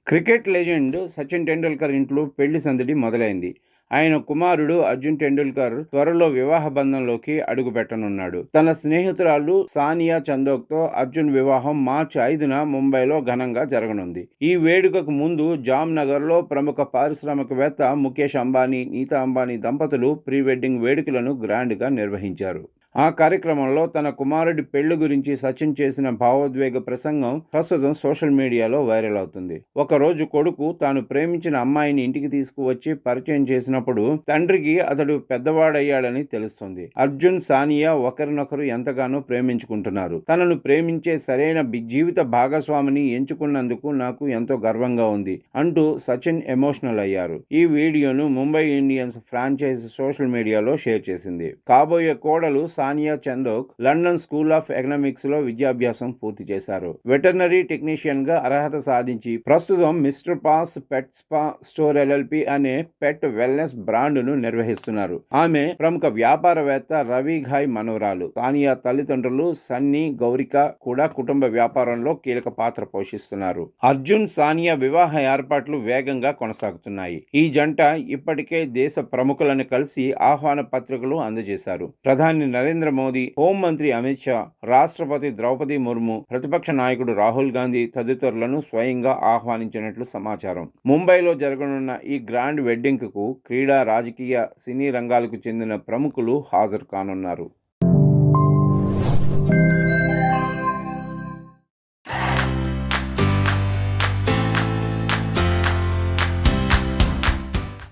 Cricket legend Sachin Tendulkar ఇంట్లో పెళ్లి సందడి మొదలైంది. ఆయన కుమారుడు అర్జున్ టెండూల్కర్ త్వరలో వివాహ బంధంలోకి అడుగుపెట్టనున్నాడు. తన స్నేహితురాలు సానియా చందోక్తో అర్జున్ వివాహం మార్చి 5న ముంబైలో ఘనంగా జరగనుంది. ఈ వేడుకకు ముందు జామ్నగర్లో ప్రముఖ పారిశ్రామికవేత్త ముఖేష్ అంబానీ, నీతా అంబానీ దంపతులు ప్రీ వెడ్డింగ్ వేడుకలను గ్రాండ్గా నిర్వహించారు. ఆ కార్యక్రమంలో తన కుమారుడి పెళ్లి గురించి సచిన్ చేసిన భావోద్వేగ ప్రసంగం ప్రస్తుతం సోషల్ మీడియాలో వైరల్ అవుతుంది. ఒకరోజు కొడుకు తాను ప్రేమించిన అమ్మాయిని ఇంటికి తీసుకువచ్చి పరిచయం చేసినప్పుడు తండ్రికి అతడు పెద్దవాడయ్యాడని తెలుస్తుంది. అర్జున్, సానియా ఒకరినొకరు ఎంతగానో ప్రేమించుకుంటున్నారు. తనను ప్రేమించే సరైన జీవిత భాగస్వామిని ఎంచుకున్నందుకు నాకు ఎంతో గర్వంగా ఉంది అంటూ సచిన్ ఎమోషనల్ అయ్యారు. ఈ వీడియోను ముంబై ఇండియన్స్ ఫ్రాంచైజ్ సోషల్ మీడియాలో షేర్ చేసింది. కాబోయే కోడలు Sania Chandhok London school of economics లో విద్యాభ్యాసం పూర్తి చేశారు. వెటర్నరీ టెక్నీషియన్ గా అర్హత సాధించి ప్రస్తుతం మిస్టర్ పాస్ పెట్ స్పా స్టోర్ ఎల్ఎల్పి అనే పెట్ వెల్నెస్ బ్రాండ్ను నిర్వహిస్తున్నారు. ఆమె ప్రముఖ వ్యాపారవేత్త రవి ఘాయ్ మనవరాలు. సానియా తల్లిదండ్రులు సన్నీ, గౌరిక కూడా కుటుంబ వ్యాపారంలో కీలక పాత్ర పోషిస్తున్నారు. అర్జున్, సానియా వివాహ ఏర్పాట్లు వేగంగా కొనసాగుతున్నాయి. ఈ జంట ఇప్పటికే దేశ ప్రముఖులను కలిసి ఆహ్వాన పత్రికలు అందజేశారు. ప్రధాని నరేంద్ర మోదీ, హోంమంత్రి అమిత్ షా, రాష్ట్రపతి ద్రౌపది ముర్ము, ప్రతిపక్ష నాయకుడు రాహుల్ గాంధీ తదితరులను స్వయంగా ఆహ్వానించినట్లు సమాచారం. ముంబైలో జరగనున్న ఈ గ్రాండ్ వెడ్డింగ్కు క్రీడా, రాజకీయ, సినీ రంగాలకు చెందిన ప్రముఖులు హాజరు కానున్నారు.